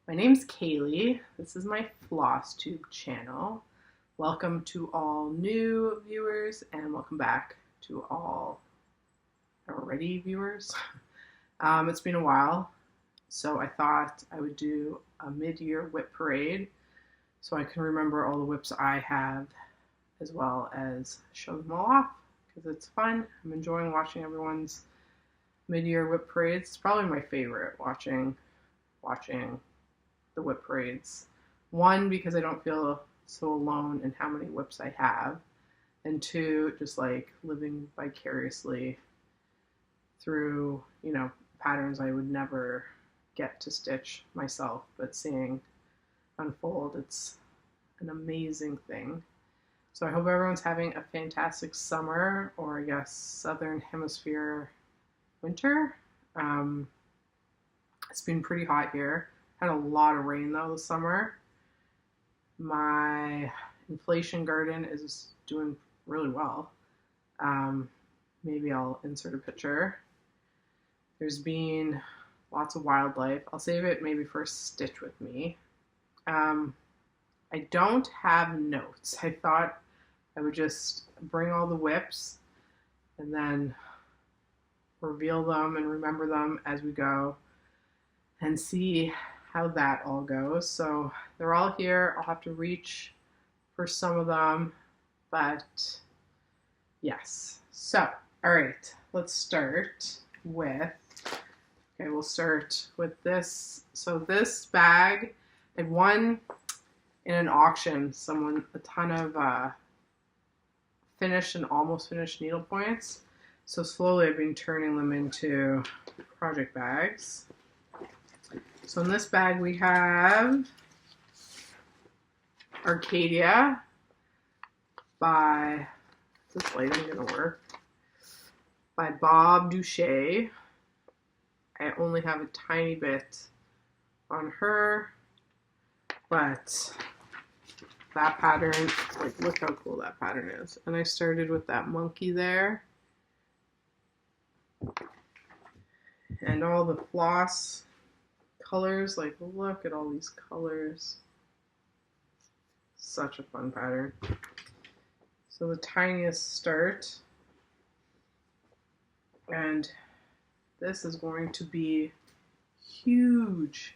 My name's Kaylee. This is my FlossTube channel. Welcome to all new viewers and welcome back to all already viewers. It's been a while, so I thought I would do a mid-year WIP parade so I can remember all the WIPs I have as well as show them all off because it's fun. I'm enjoying watching everyone's mid-year WIP parades. It's probably my favorite, watching the WIP parades. One, because I don't feel so alone in how many WIPs I have, and two, just like living vicariously through, you know, patterns I would never get to stitch myself, but seeing unfold, it's an amazing thing. So I hope everyone's having a fantastic summer, or I guess Southern Hemisphere winter. It's been pretty hot here. Had a lot of rain though this summer. My inflation garden is doing really well. Maybe I'll insert a picture. There's been lots of wildlife. I'll save it maybe for a stitch with me. I don't have notes. I thought I would just bring all the WIPs and then reveal them and remember them as we go and see how that all goes. So they're all here. I'll have to reach for some of them, but yes. So, all right, let's start with, okay, we'll start with this. So this bag, I won in an auction, a ton of finished and almost finished needle points. So slowly I've been turning them into project bags. So in this bag we have Arcadia by, is this lighting gonna work? By Bob Doucette. I only have a tiny bit on her, but that pattern, like, look how cool that pattern is. And I started with that monkey there. And all the floss colors, like, look at all these colors. Such a fun pattern. So the tiniest start, and this is going to be huge.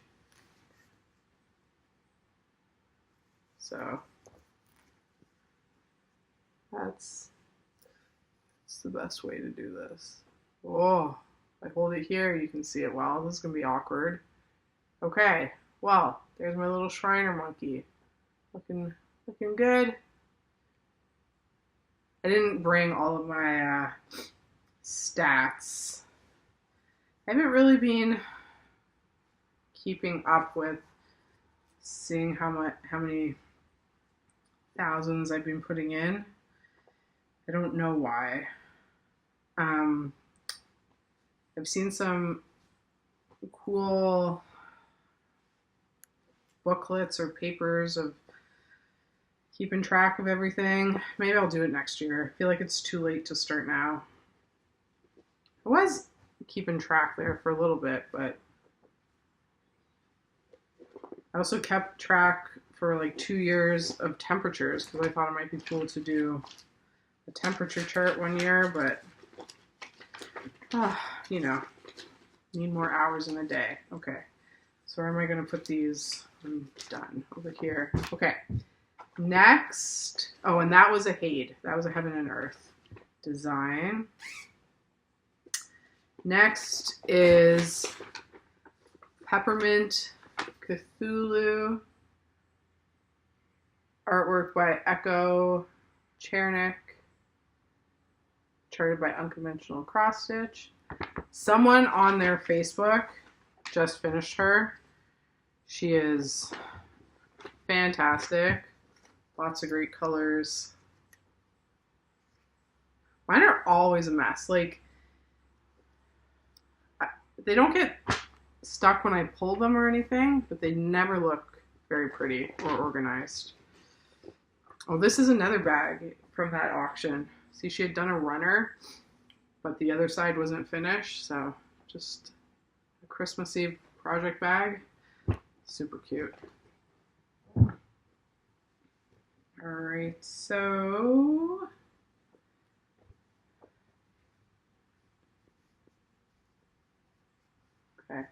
So that's the best way to do this. Oh, if I hold it here, you can see it well. This is gonna be awkward. Okay, well, there's my little Shriner monkey. Looking good. I didn't bring all of my stats. I haven't really been keeping up with seeing how many thousands I've been putting in. I don't know why. I've seen some cool booklets or papers of keeping track of everything. Maybe I'll do it next year. I feel like it's too late to start now. I was keeping track there for a little bit, but I also kept track for like 2 years of temperatures because I thought it might be cool to do a temperature chart one year, but you know, need more hours in a day. Okay, so where am I going to put these? I'm done over here. Okay, next. Oh, and that was a HAED. That was a Heaven and Earth design. Next is Peppermint Cthulu, artwork by Echo Chernick, charted by UnconventionalXStitch. Someone on their Facebook just finished her. She is fantastic. Lots of great colors. Mine are always a mess. Like, they don't get stuck when I pull them or anything, but they never look very pretty or organized. Oh, this is another bag from that auction. See, she had done a runner, but the other side wasn't finished, so just a Christmas Eve project bag. Super cute. All right, so okay, I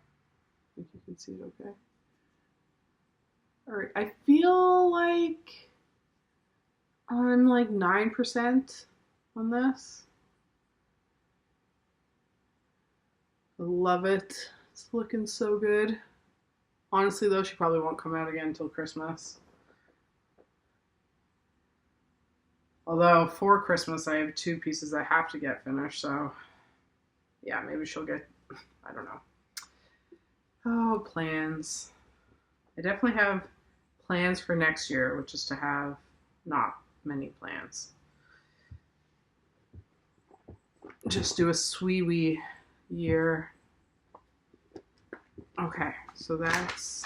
think you can see it okay. All right, I feel like I'm like 9% on this. I love it. It's looking so good. Honestly though, she probably won't come out again until Christmas. Although for Christmas I have 2 pieces I have to get finished, so yeah, maybe she'll get, I don't know. Oh, plans. I definitely have plans for next year, which is to have not many plans. Just do a sweet wee year. Okay, so that's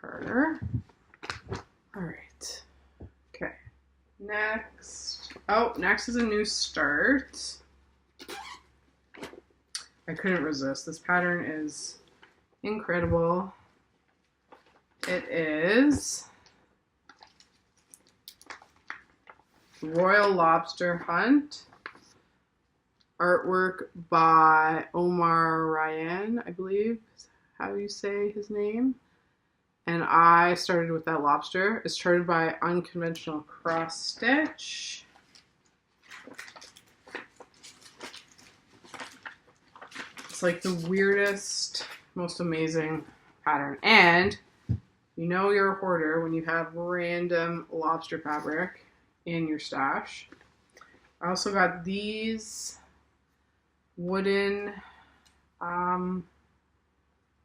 her. All right. Okay. Next. Oh, next is a new start. I couldn't resist. This pattern is incredible. It is Royal Lobster Hunt Artwork by Omar Rayyan, I believe is how you say his name. And I started with that lobster. It's charted by UnconventionalXStitch. It's like the weirdest, most amazing pattern. And you know you're a hoarder when you have random lobster fabric in your stash. I also got these wooden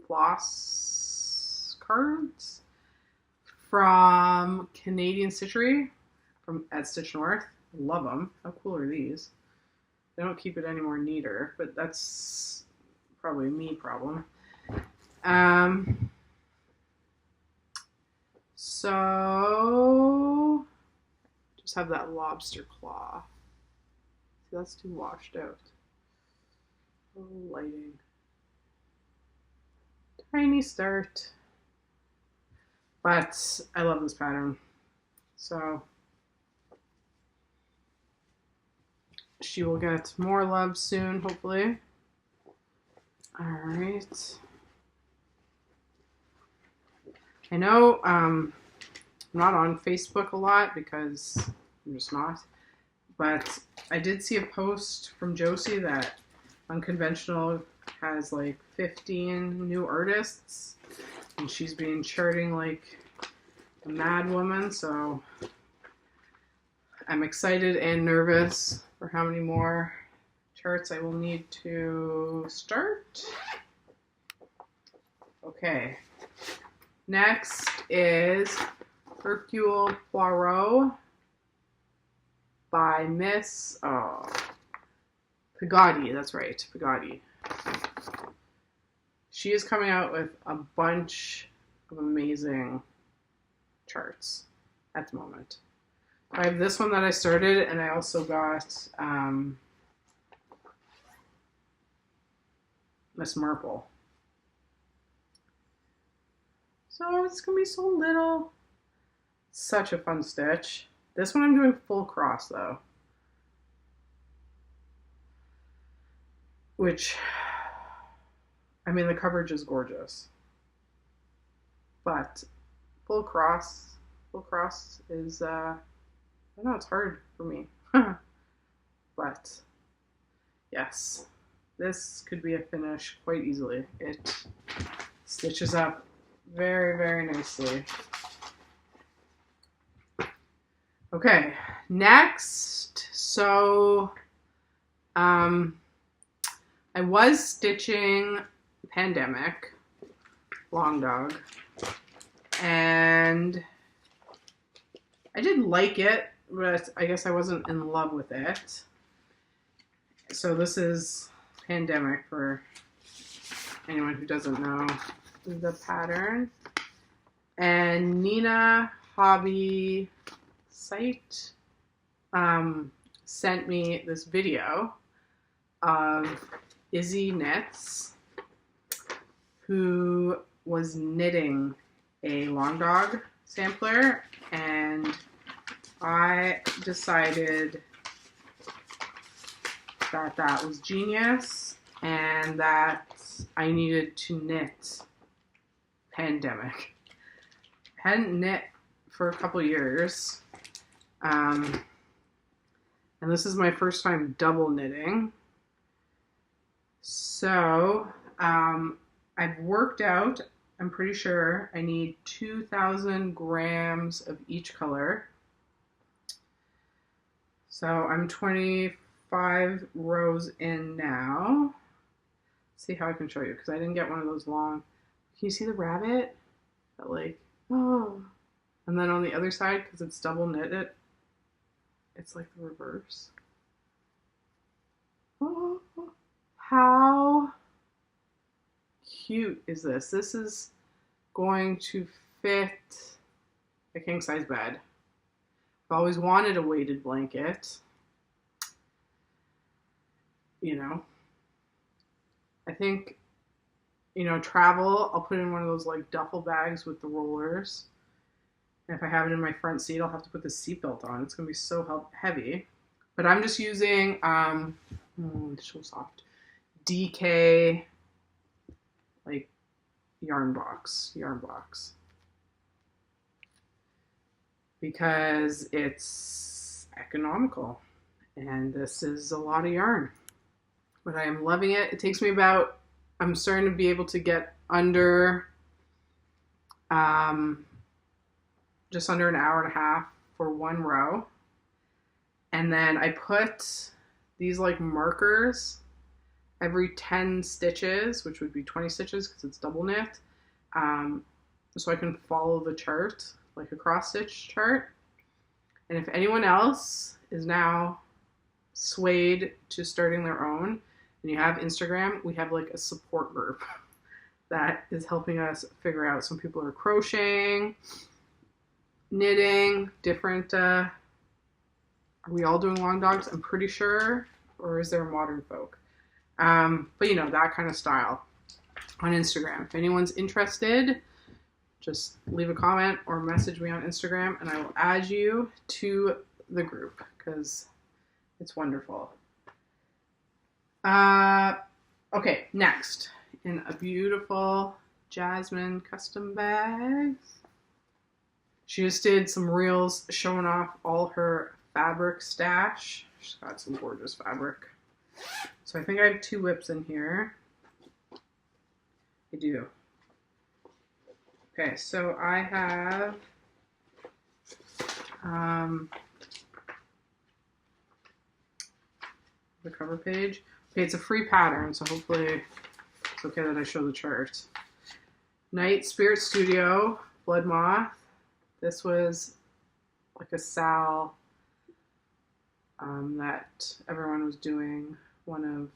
floss cards from Canadian Stitchery at Stitch North. Love them. How cool are these? They don't keep it any more neater, but that's probably a me problem. So just have that lobster claw. See, that's too washed out. Oh, lighting. Tiny start. But I love this pattern. So she will get more love soon, hopefully. All right. I know I'm not on Facebook a lot because I'm just not. But I did see a post from Josie that Unconventional has like 15 new artists. And she's been charting like a mad woman. So I'm excited and nervous for how many more charts I will need to start. Okay. Next is Hercule Poirot by Miss Peggotty. That's right, Peggotty. She is coming out with a bunch of amazing charts at the moment. I have this one that I started, and I also got Miss Marple. So it's going to be so little. Such a fun stitch. This one I'm doing full cross though. Which, I mean, the coverage is gorgeous. But full cross is, I don't know, it's hard for me. But yes, this could be a finish quite easily. It stitches up very, very nicely. Okay, next. So, I was stitching Pandemic, LongDog, and I did like it, but I guess I wasn't in love with it. So this is Pandemic for anyone who doesn't know the pattern. And Nina Hobby Site sent me this video of Izzy Knits, who was knitting a LongDog sampler, and I decided that that was genius and that I needed to knit pandemic. I hadn't knit for a couple years, and this is my first time double knitting. So I've worked out, I'm pretty sure I need 2,000 grams of each color. So I'm 25 rows in now. Let's see how I can show you, because I didn't get one of those long. Can you see the rabbit? That like, oh. And then on the other side, because it's double knitted, it's like the reverse. Oh, how cute is this? This is going to fit a king size bed. I've always wanted a weighted blanket. You know, I think, you know, travel, I'll put in one of those like duffel bags with the rollers. And if I have it in my front seat, I'll have to put the seatbelt on. It's going to be so heavy. But I'm just using, it's so soft, DK, like, yarn box. Because it's economical. And this is a lot of yarn. But I am loving it. It takes me about, I'm starting to be able to get under, just under an hour and a half for one row. And then I put these like markers every 10 stitches, which would be 20 stitches because it's double knit. So I can follow the chart, like a cross stitch chart. And if anyone else is now swayed to starting their own, and you have Instagram, we have like a support group that is helping us figure out. Some people are crocheting, knitting, different, are we all doing LongDogs? I'm pretty sure, or is there modern folk? But you know, that kind of style on Instagram. If anyone's interested, just leave a comment or message me on Instagram and I will add you to the group because it's wonderful. Okay, next, in a beautiful Jasmine custom bag. She just did some reels showing off all her fabric stash. She's got some gorgeous fabric. So I think I have 2 whips in here. I do. Okay, so I have the cover page. Okay, it's a free pattern, so hopefully it's okay that I show the chart. Night Spirit Studio Blood Moth. This was like a Sal that everyone was doing, one of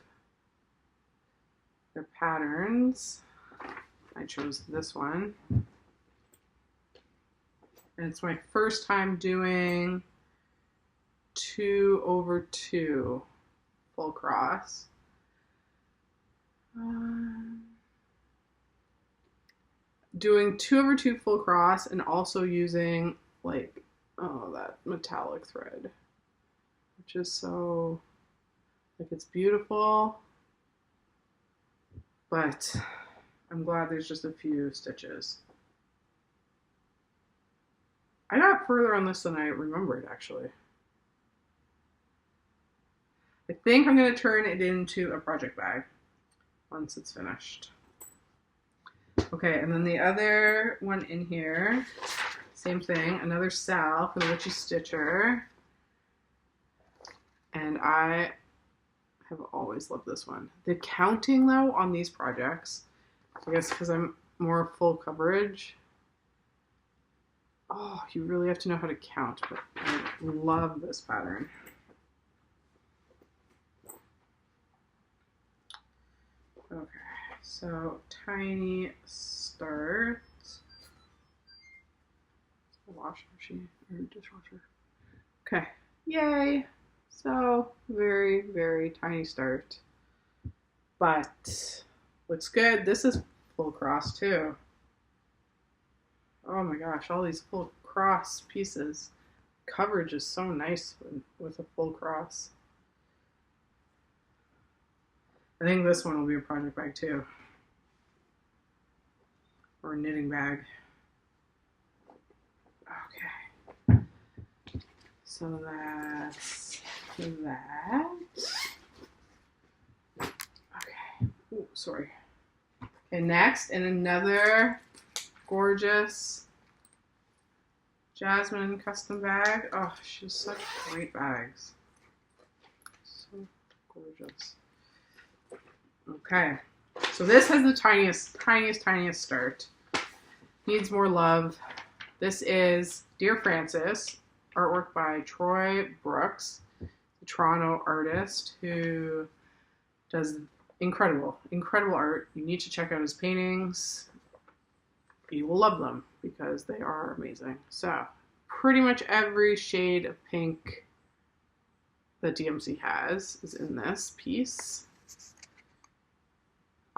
their patterns. I chose this one. And it's my first time doing 2/2 full cross. Doing 2/2 full cross and also using like, oh, that metallic thread, which is so, like, it's beautiful, but I'm glad there's just a few stitches. I got further on this than I remembered, actually. I think I'm going to turn it into a project bag once it's finished. Okay, and then the other one in here, same thing, another Sal from the Witchy Stitcher. And I have always loved this one. The counting, though, on these projects, I guess because I'm more full coverage, oh, you really have to know how to count, but I love this pattern. Okay, so tiny start. Wash machine or dishwasher. Okay, yay! So very, very tiny start. but looks good. This is full cross too. Oh my gosh, all these full cross pieces. Coverage is so nice with a full cross. I think this one will be a project bag too. Or a knitting bag. Okay. So that's that. Okay. Oh, sorry. Okay, next, in another gorgeous Jasmine custom bag. Oh, she's such great bags. So gorgeous. Okay, so this has the tiniest start. Needs more love. This is Dear Francis, artwork by Troy Brooks, the Toronto artist who does incredible art. You need to check out his paintings. You will love them because they are amazing. So, pretty much every shade of pink that DMC has is in this piece.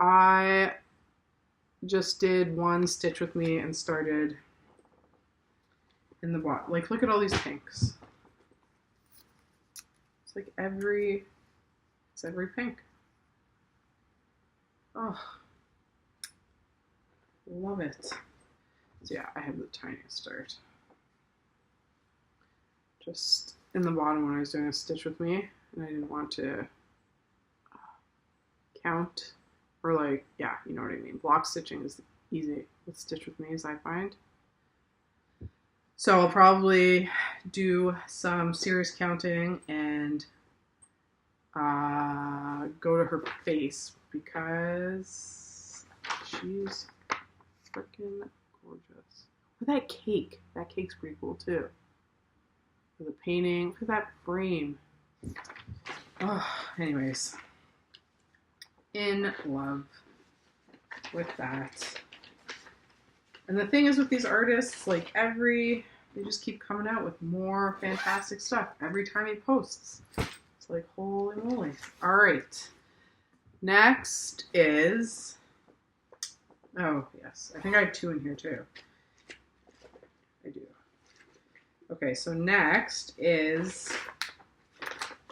I just did one stitch with me and started in the bottom. Like, look at all these pinks. It's like every pink. Oh, love it. So yeah, I have the tiniest start. Just in the bottom when I was doing a stitch with me, and I didn't want to count. Or like, yeah, you know what I mean. Block stitching is easy with Stitch With Me, as I find. So I'll probably do some serious counting and go to her face because she's freaking gorgeous. Look at that cake. That cake's pretty cool too. The painting. Look at that frame. Oh, anyways. In love with that. And the thing is with these artists, like they just keep coming out with more fantastic stuff every time he posts. It's like, holy moly. All right. Next is, oh yes, I think I have two in here too. I do. Okay, so next is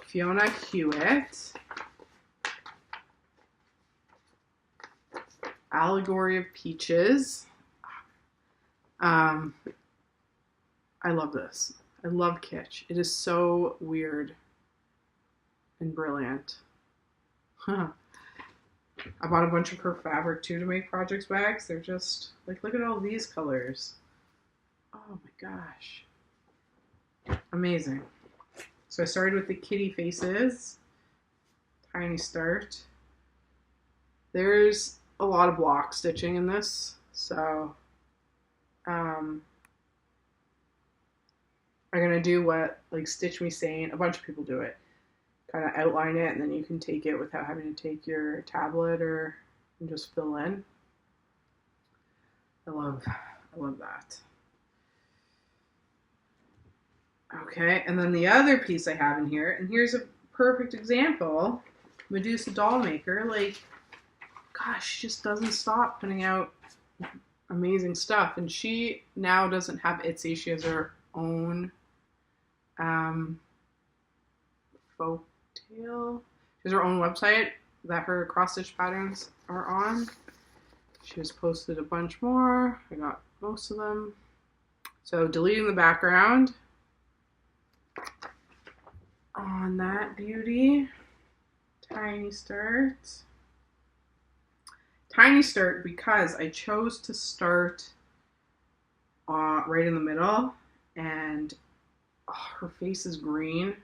Fiona Hwit. Allegory of Peaches. I love this. I love kitsch. It is so weird and brilliant. I bought a bunch of her fabric too to make projects bags. They're just like, look at all these colors. Oh my gosh. Amazing. So I started with the kitty faces. Tiny start. There's a lot of block stitching in this, so I'm gonna do what like Stitch Me Sane, a bunch of people do it, kind of outline it and then you can take it without having to take your tablet and just fill in. I love that. Okay, and then the other piece I have in here, and here's a perfect example, MedusaDollerMaker, like, gosh, she just doesn't stop putting out amazing stuff. And she now doesn't have Etsy. She has her own folktale. She has her own website that her cross-stitch patterns are on. She has posted a bunch more. I got most of them. So deleting the background on that beauty. Tiny start. Tiny start because I chose to start right in the middle, and her face is green,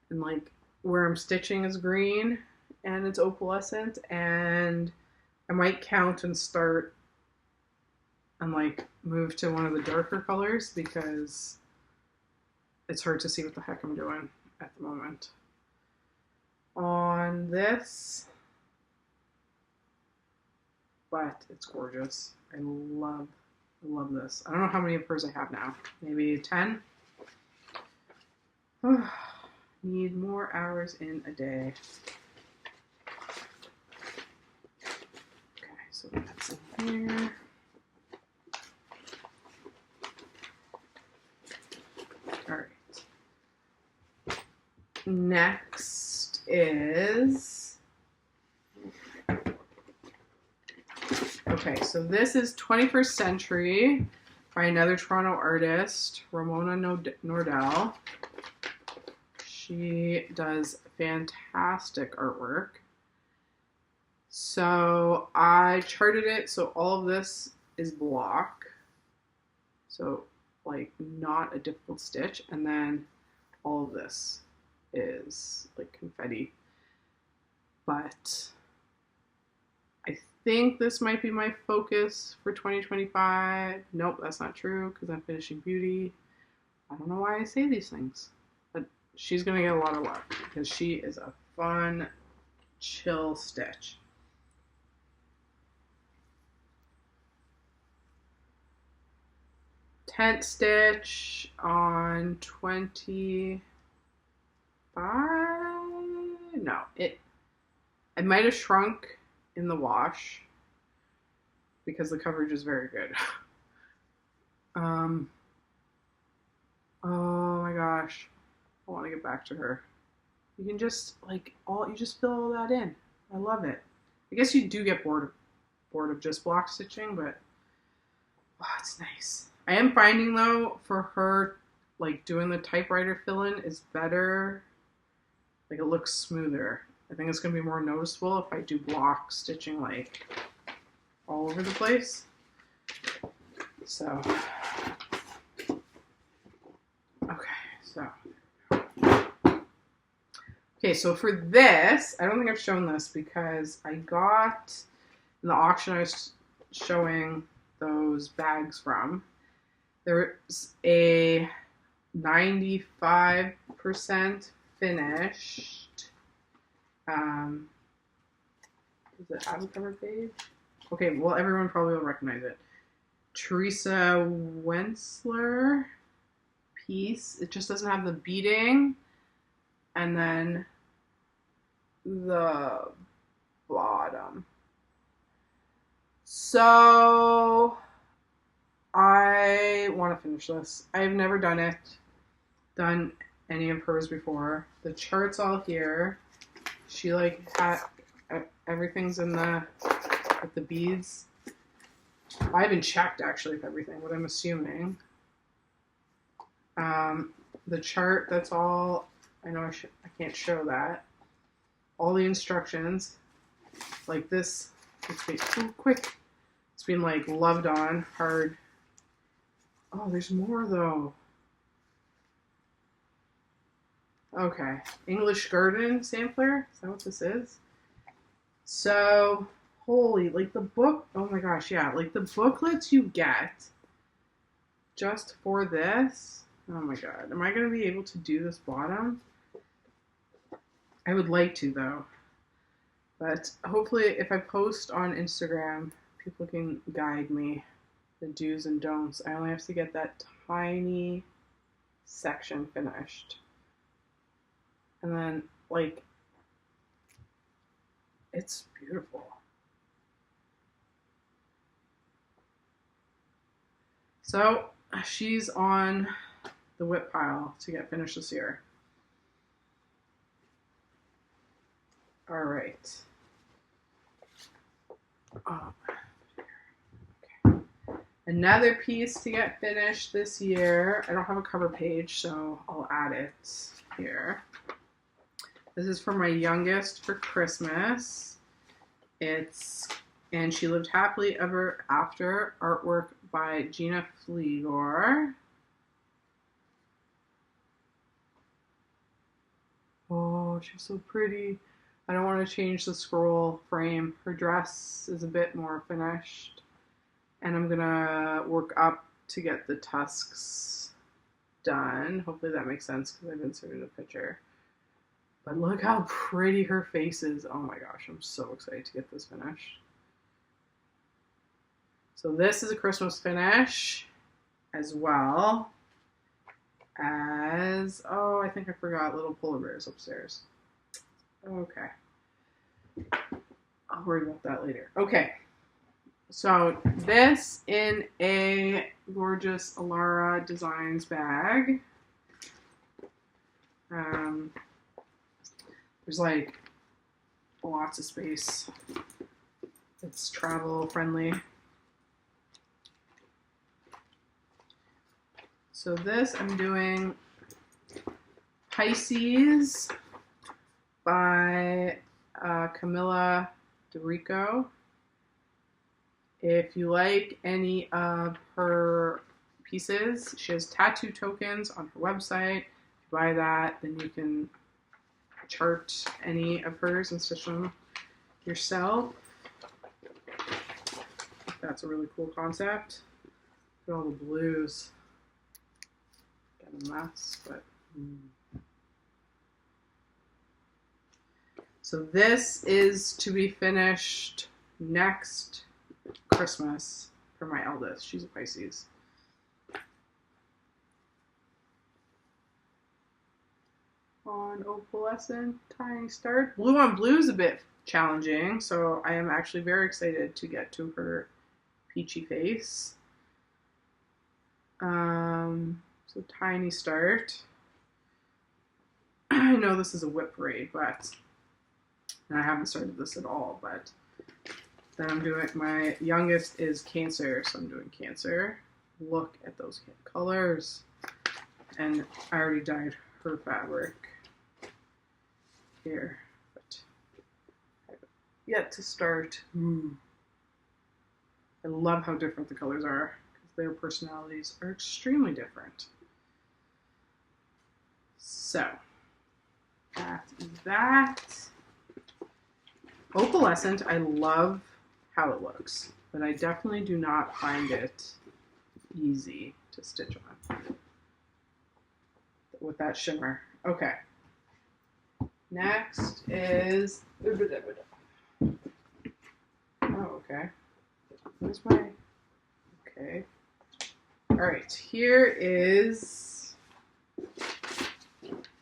and like where I'm stitching is green, and it's opalescent, and I might count and start and like move to one of the darker colors because it's hard to see what the heck I'm doing at the moment. On this, but it's gorgeous. I love this. I don't know how many of hers I have now. Maybe 10? Need more hours in a day. here. All right. Next is, okay, so this is 21st Century by another Toronto artist, Romana Nordal. She does fantastic artwork. So I charted it so all of this is block. So like not a difficult stitch, and then all of this is like confetti. But I think this might be my focus for 2025. Nope, that's not true because I'm finishing Beauty. I don't know why I say these things, but she's gonna get a lot of luck because she is a fun, chill stitch. Tent stitch on 25. No, it might have shrunk in the wash because the coverage is very good. Oh my gosh, I want to get back to her. You can just you just fill all that in. I love it. I guess you do get bored of just block stitching, but oh, it's nice. I am finding though for her, like doing the typewriter fill-in is better. Like it looks smoother. I think it's gonna be more noticeable if I do block stitching like all over the place. So, okay, so for this, I don't think I've shown this because I got in the auction I was showing those bags from. There's a 95% finished. Does it have a cover page? Okay, well, everyone probably will recognize it. Theresa Wentzler piece. It just doesn't have the beading. And then the bottom. So I want to finish this. I've never done any of hers before. The chart's all here. She like had everything's in with the beads. I haven't checked actually if everything, but I'm assuming. The chart, that's all. I know I can't show that. All the instructions, like this. It's been quick. It's been like loved on hard. Oh, there's more though. Okay, English Garden sampler. Is that what this is? So, holy, like the book. Oh my gosh, yeah, like the booklets you get just for this. Oh my god, am I gonna be able to do this bottom? I would like to though, but hopefully, if I post on Instagram, people can guide me. The do's and don'ts. I only have to get that tiny section finished. And then, like, it's beautiful. So, she's on the WIP pile to get finished this year. All right. Oh. Another piece to get finished this year. I don't have a cover page, so I'll add it here. This is for my youngest for Christmas. It's And She Lived Happily Ever After, artwork by Gina Pfleegor. Oh, she's so pretty. I don't want to change the scroll frame. Her dress is a bit more finished. And I'm gonna work up to get the tusks done. Hopefully that makes sense because I've inserted a picture. But look how pretty her face is. Oh my gosh, I'm so excited to get this finished. So this is a Christmas finish as well as, oh, I think I forgot little polar bears upstairs. Okay. I'll worry about that later. Okay. So this in a gorgeous Alara Designs bag. There's like lots of space. It's travel friendly. So this I'm doing Pisces by Camilla DeRico. If you like any of her pieces, she has tattoo tokens on her website. If you buy that, then you can chart any of hers and stitch them yourself. That's a really cool concept. Look at all the blues. Got a mess, but. So this is to be finished next Christmas for my eldest. She's a Pisces. On Opalescent, Tiny Start. Blue on Blue is a bit challenging, so I am actually very excited to get to her peachy face. So Tiny Start. I know this is a WIP parade, but and I haven't started this at all, but then I'm doing, my youngest is Cancer, so I'm doing Cancer. Look at those colors. And I already dyed her fabric here, but I have yet to start. I love how different the colors are, because their personalities are extremely different. So, that is that. Opalescent, I love how it looks, but I definitely do not find it easy to stitch on with that shimmer. Okay. Next is, oh, okay. Where's my, okay. All right, here is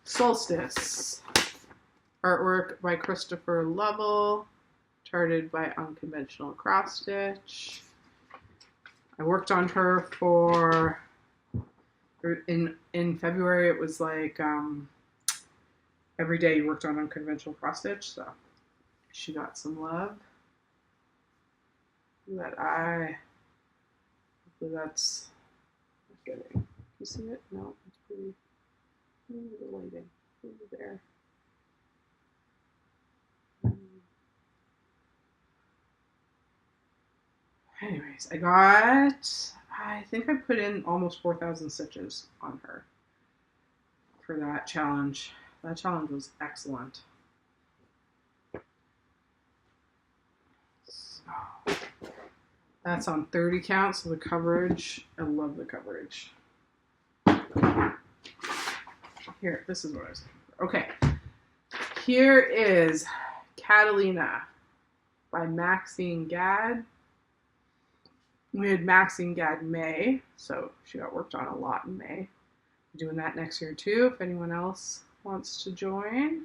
Solstice. Artwork by Christopher Lovell, charted by UnconventionalXStitch. I worked on her for, in February, it was like every day you worked on UnconventionalXStitch, so she got some love. Look at that eye. Hopefully that's getting, can you see it? No, it's pretty, the lighting over there. Anyways, I think I put in almost 4,000 stitches on her for that challenge. That challenge was excellent. So, that's on 30 count, so the coverage, I love the coverage. Here, this is what I was looking for. Okay, here is Catalina by Maxine Gadd. We had Maxine Gadd May, so she got worked on a lot in May. I'm doing that next year too, if anyone else wants to join.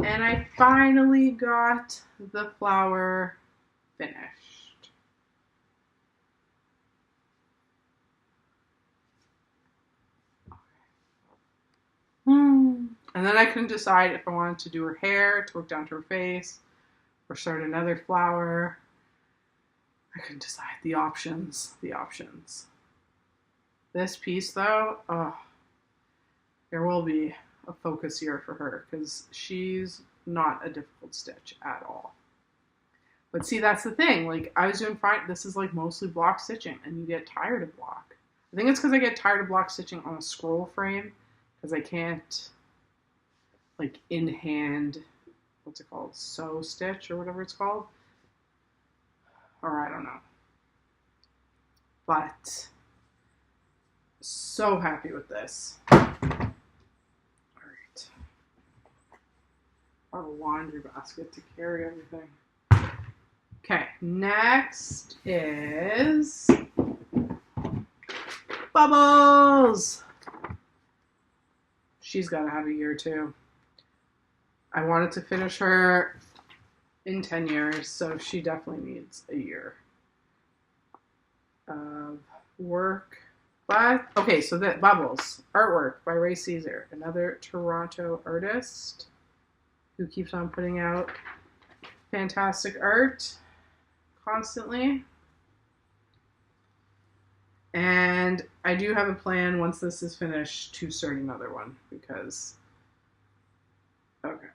And I finally got the flower finished. And then I couldn't decide if I wanted to do her hair, to work down to her face, or start another flower. I couldn't decide. The options. This piece though, there will be a focus here for her, because she's not a difficult stitch at all. But see, that's the thing. Like, I was doing fine. This is like mostly block stitching, and you get tired of block. I think it's because I get tired of block stitching on a scroll frame, because I can't, like, in hand, what's it called? Sew stitch or whatever it's called. Or I don't know. But so happy with this. All right. Our laundry basket to carry everything. Okay, next is Bubbles. She's got to have a year too. I wanted to finish her in 10 years, so she definitely needs a year of work. But, okay, so that Bubbles, artwork by Ray Caesar, another Toronto artist who keeps on putting out fantastic art constantly. And I do have a plan once this is finished to start another one because, okay.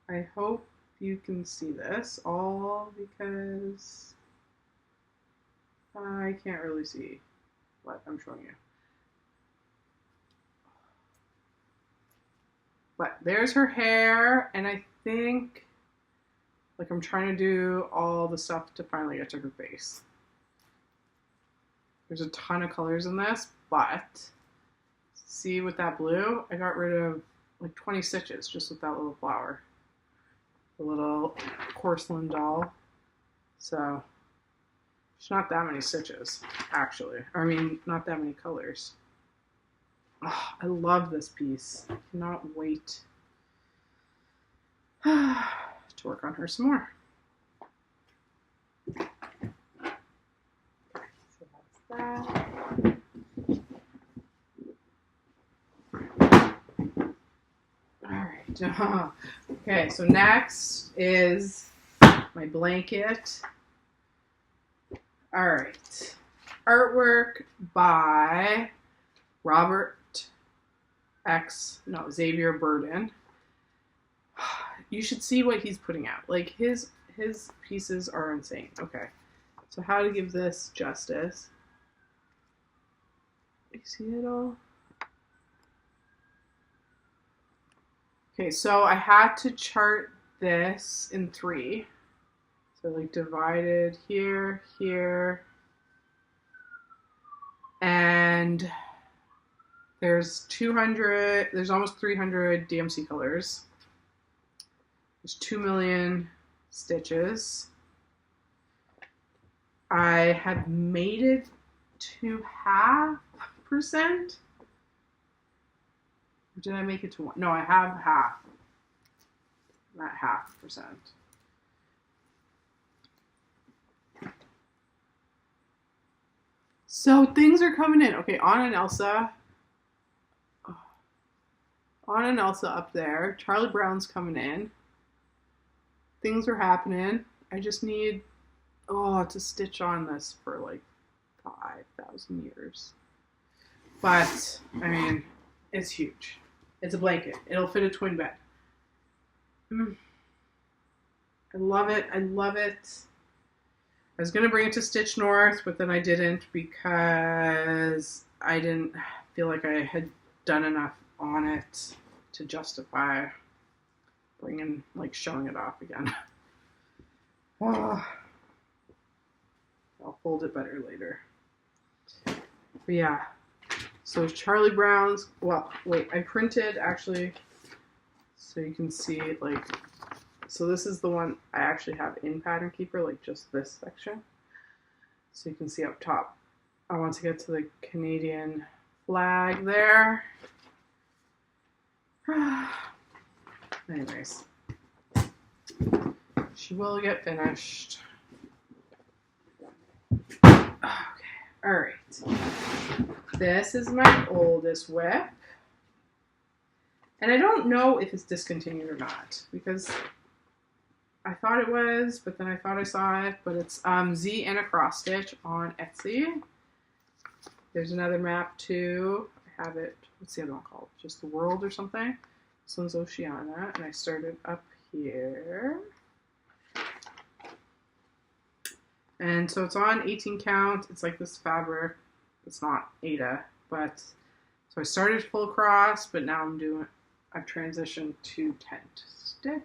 I hope you can see this all because I can't really see what I'm showing you. But there's her hair, and I think, like, I'm trying to do all the stuff to finally get to her face. There's a ton of colors in this, but see with that blue, I got rid of like 20 stitches just with that little flower. The little porcelain doll. So, it's not that many stitches, actually. I mean, not that many colors. Oh, I love this piece. I cannot wait to work on her some more. So that's that. Alright. Okay, so next is my blanket. Alright. Artwork by Xavier Burden. You should see what he's putting out. Like, his pieces are insane. Okay, so how to give this justice. You see it all? Okay, so I had to chart this in 3. So like divided here, here, and there's almost 300 DMC colors. There's 2 million stitches. I have made it to 0.5%. Or did I make it to 1? No, I have half. Not 0.5%. So things are coming in. Okay, Anna and Elsa. Anna and Elsa up there. Charlie Brown's coming in. Things are happening. I just need, to stitch on this for like 5,000 years. But, I mean, it's huge. It's a blanket. It'll fit a twin bed. I love it. I love it. I was going to bring it to Stitch North, but then I didn't because I didn't feel like I had done enough on it to justify showing it off again. I'll fold it better later. But yeah, so Charlie Brown's, well, wait, I printed actually, so you can see so this is the one I actually have in Pattern Keeper, like just this section. So you can see up top. I want to get to the Canadian flag there. Anyways, she will get finished. Okay, all right. This is my oldest whip. And I don't know if it's discontinued or not, because I thought it was, but then I thought I saw it, but it's Z and a cross stitch on Etsy. There's another map too. I have it, what's the other one called? Just the World or something. This one's Oceania, and I started up here. And so it's on 18 count. It's like this fabric. It's not Aida, but so I started full cross, but now I've transitioned to tent stitch.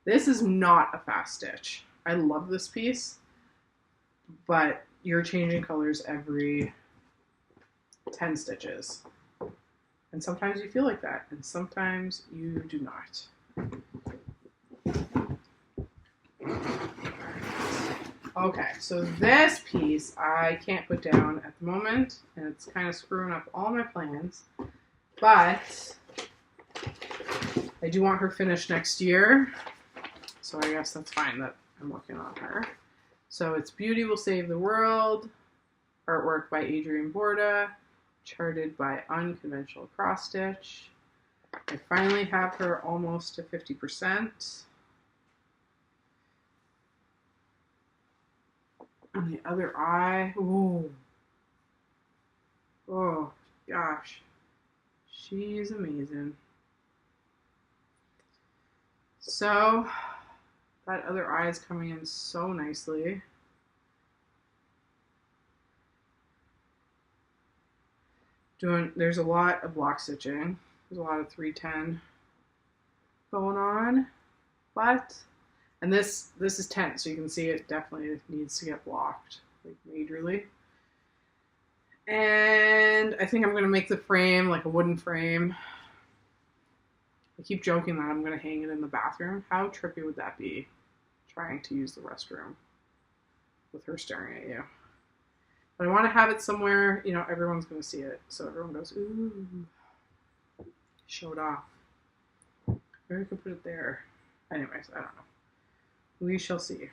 This is not a fast stitch. I love this piece, but you're changing colors every 10 stitches. And sometimes you feel like that, and sometimes you do not. Okay, so this piece I can't put down at the moment, and it's kind of screwing up all my plans, but I do want her finished next year, so I guess that's fine that I'm working on her. So it's Beauty Will Save the World, artwork by Adrian Borda, charted by UnconventionalXStitch. I finally have her almost to 50%. On the other eye, ooh. Oh, gosh. She's amazing. So, that other eye is coming in so nicely. There's a lot of block stitching. There's a lot of 310 going on, and this is tense, so you can see it definitely needs to get blocked, like majorly. And I think I'm going to make the frame like a wooden frame. I keep joking that I'm going to hang it in the bathroom. How trippy would that be, trying to use the restroom with her staring at you? But I want to have it somewhere, you know, everyone's going to see it. So everyone goes, ooh, showed off. Maybe I could put it there. Anyways, I don't know. We shall see.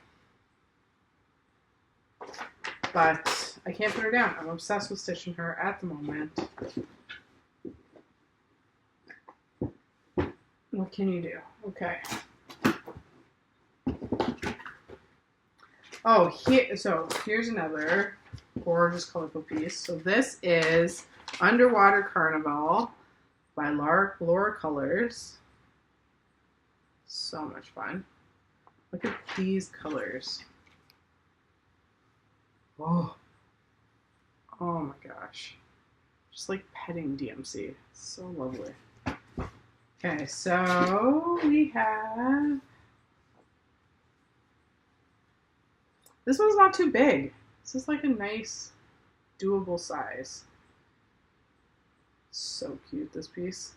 But I can't put her down. I'm obsessed with stitching her at the moment. What can you do? Okay. Oh, here's another gorgeous colorful piece. So this is Underwater Carnival by Laura Colors. So much fun. Look at these colors. Oh my gosh. Just like petting DMC. So lovely. Okay, so we have... This one's not too big. This is like a nice, doable size. So cute, this piece.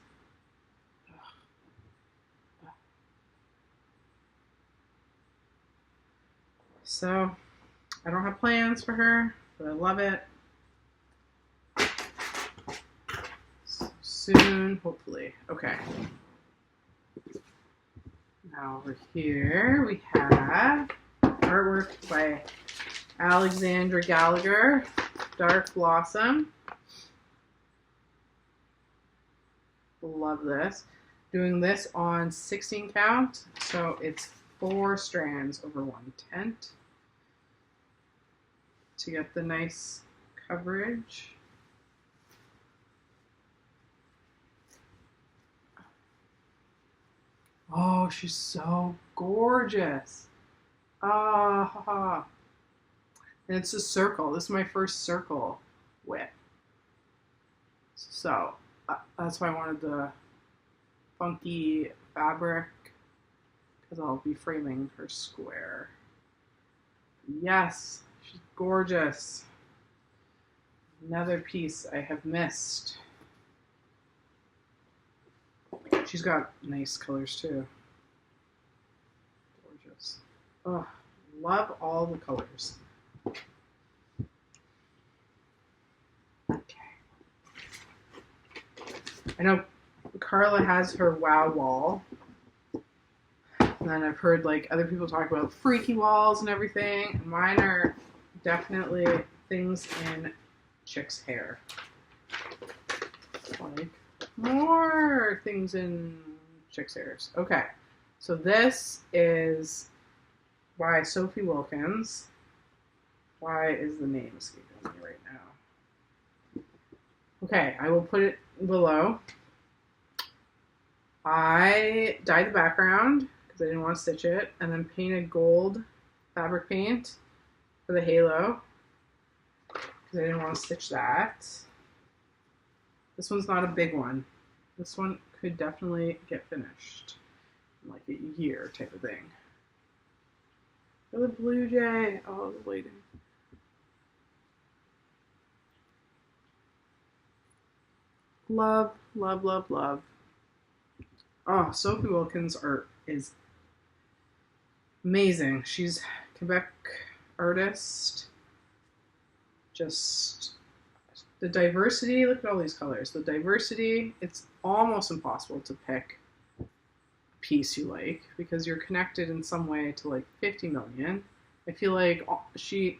So, I don't have plans for her, but I love it. So soon, hopefully. Okay. Now over here we have artwork by Alexandra Gallagher, Dark Blossom. Love this. Doing this on 16 count, so it's 4 strands over 1 tent to get the nice coverage. Oh, she's so gorgeous. Ah, and it's a circle. This is my first circle whip. So that's why I wanted the funky fabric, because I'll be framing her square. Yes, she's gorgeous. Another piece I have missed. She's got nice colors too. Gorgeous. Oh, love all the colors. Okay. I know Carla has her wow wall. And then I've heard like other people talk about freaky walls and everything. And mine are definitely things in chick's hair. Like more things in chick's hairs. Okay. So this is by Sophie Wilkins. Why is the name escaping me right now? Okay, I will put it below. I dyed the background because I didn't want to stitch it, and then painted gold fabric paint for the halo because I didn't want to stitch that. This one's not a big one. This one could definitely get finished in like a year type of thing. For the blue jay. Oh, the lighting. Love, love, love, love. Oh, Sophie Wilkins' art is amazing. She's a Quebec artist. Just the diversity, look at all these colors. The diversity, it's almost impossible to pick a piece you like because you're connected in some way to like 50 million. I feel like she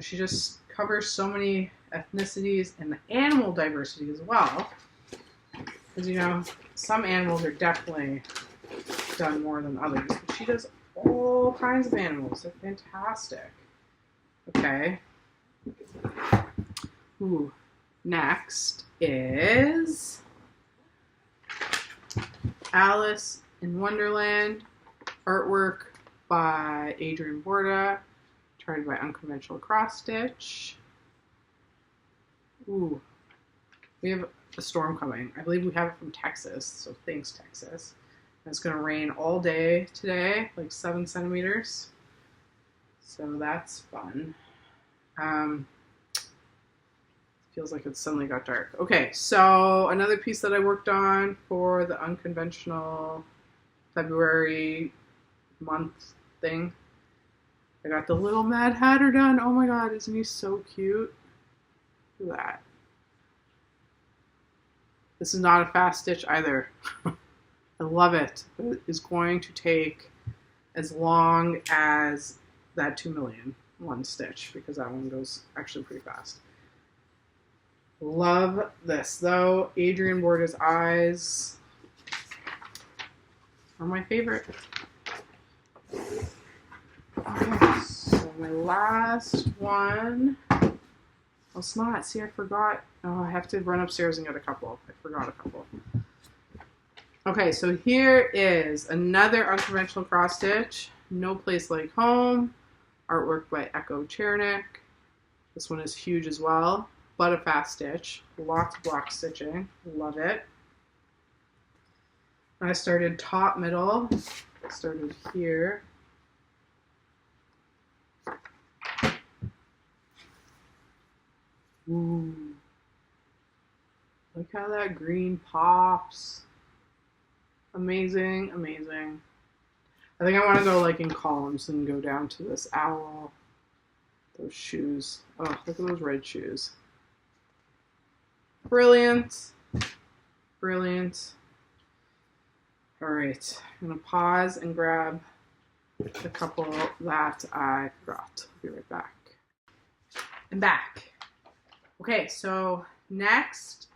just covers so many ethnicities and the animal diversity as well. Because, you know, some animals are definitely done more than others. But she does all kinds of animals. They're fantastic. Okay. Ooh. Next is Alice in Wonderland. Artwork by Adrian Borda. Tried by UnconventionalXStitch. Ooh. We have a storm coming. I believe we have it from Texas, so thanks, Texas. And it's going to rain all day today, like 7 centimeters. So that's fun. Feels like it suddenly got dark. Okay, so another piece that I worked on for the unconventional February month thing. I got the little Mad Hatter done. Oh my god, isn't he so cute? Look at that. This is not a fast stitch either. I love it. It is going to take as long as that 2 million one stitch because that one goes actually pretty fast. Love this though. Adrian Borda's eyes are my favorite. Okay, so my last one. Oh, it's not. See, I forgot. Oh, I have to run upstairs and get a couple. I forgot a couple. Okay, so here is another unconventional cross stitch. No Place Like Home. Artwork by Echo Chernick. This one is huge as well, but a fast stitch. Lots of block stitching. Love it. I started top, middle. Started here. Ooh. Look how that green pops. Amazing, amazing. I think I want to go like in columns and go down to this owl. Those shoes. Oh, look at those red shoes. Brilliant. Brilliant. All right. I'm going to pause and grab a couple that I forgot. I'll be right back. I'm back. Okay, so next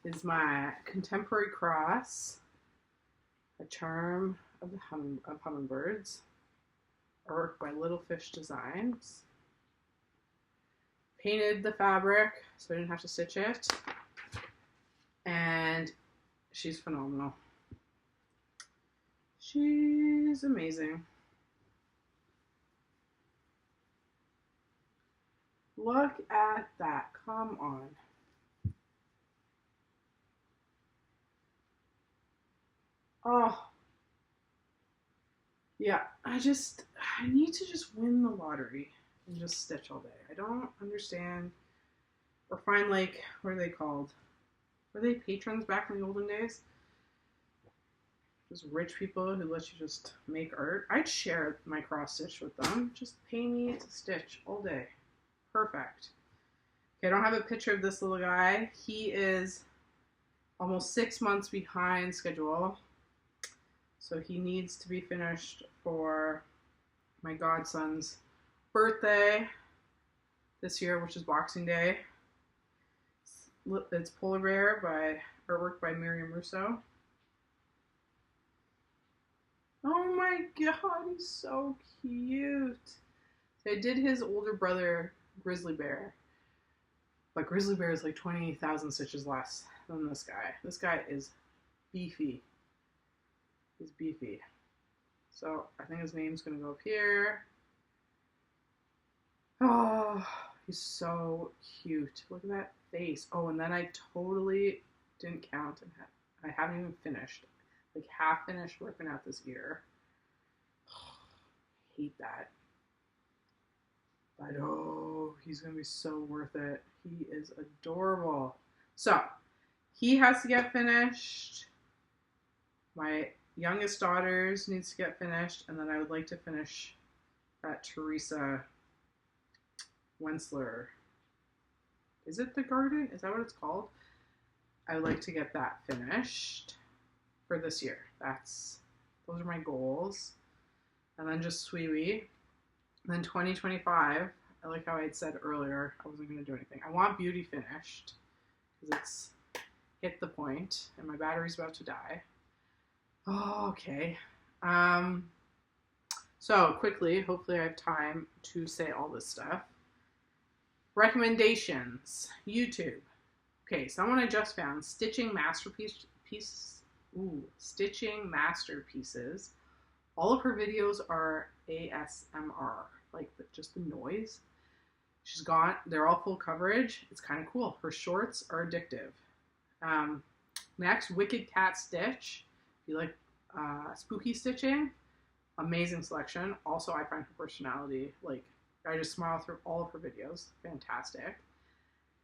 is my contemporary cross, a charm of the hummingbirds, artwork by Little Fish Designs. Painted the fabric so I didn't have to stitch it, and she's phenomenal. She's amazing. Look at that. Come on. Oh. Yeah, I need to just win the lottery and just stitch all day. I don't understand. Or find, like, what are they called? Were they patrons back in the olden days? Just rich people who let you just make art. I'd share my cross stitch with them. Just pay me to stitch all day. Perfect. Okay, I don't have a picture of this little guy. He is almost 6 months behind schedule. So he needs to be finished for my godson's birthday this year, which is Boxing Day. It's Polar Bear by artwork by Miriam Russo. Oh my god, he's so cute. So I did his older brother, Grizzly Bear. But Grizzly Bear is like 20,000 stitches less than this guy. This guy is beefy. He's beefy. So I think his name's going to go up here. Oh, he's so cute. Look at that face. Oh, and then I totally didn't count, and I haven't even finished. Like half finished working out this ear. Oh, I hate that. But oh, he's going to be so worth it. He is adorable. So he has to get finished. My youngest daughter's needs to get finished, and then I would like to finish that Theresa Wentzler. Is it the garden? Is that what it's called? I would like to get that finished for this year. Those are my goals. And then just Sweetie. And then 2025, I like how I had said earlier, I wasn't going to do anything. I want Beauty finished because it's hit the point and my battery's about to die. Oh, okay. So quickly, hopefully I have time to say all this stuff. Recommendations. YouTube. Okay, someone I just found, Stitching Masterpieces. All of her videos are ASMR, like just the noise. They're all full coverage. It's kind of cool. Her shorts are addictive. Next, Wicked Cat Stitch. If you like spooky stitching, amazing selection. Also, I find her personality, like, I just smile through all of her videos. Fantastic.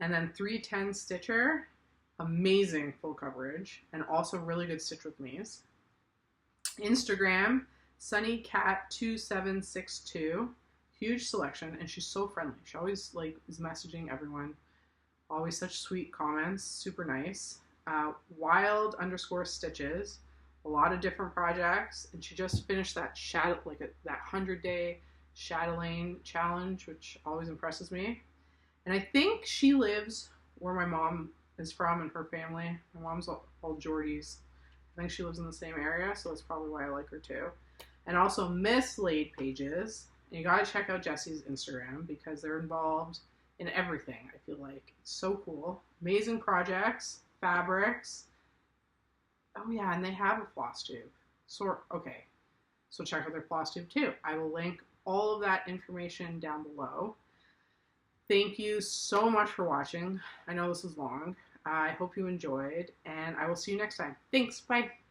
And then 310 Stitcher, amazing full coverage, and also really good Stitch with Me's. Instagram, sunnycat2762, huge selection, and she's so friendly. She always like is messaging everyone. Always such sweet comments, super nice. Wild_stitches, a lot of different projects, and she just finished that that 100-day chatelaine challenge, which always impresses me. And I think she lives where my mom is from and her family. My mom's all Geordies. I think she lives in the same area, so that's probably why I like her too. And also Mislaid pages. And you gotta check out Jessie's Instagram because they're involved in everything, I feel like. It's so cool. Amazing projects, fabrics. Oh yeah, and they have a floss tube. Okay, so check out their floss tube too. I will link all of that information down below. Thank you so much for watching. I know this was long. I hope you enjoyed, and I will see you next time. Thanks, bye.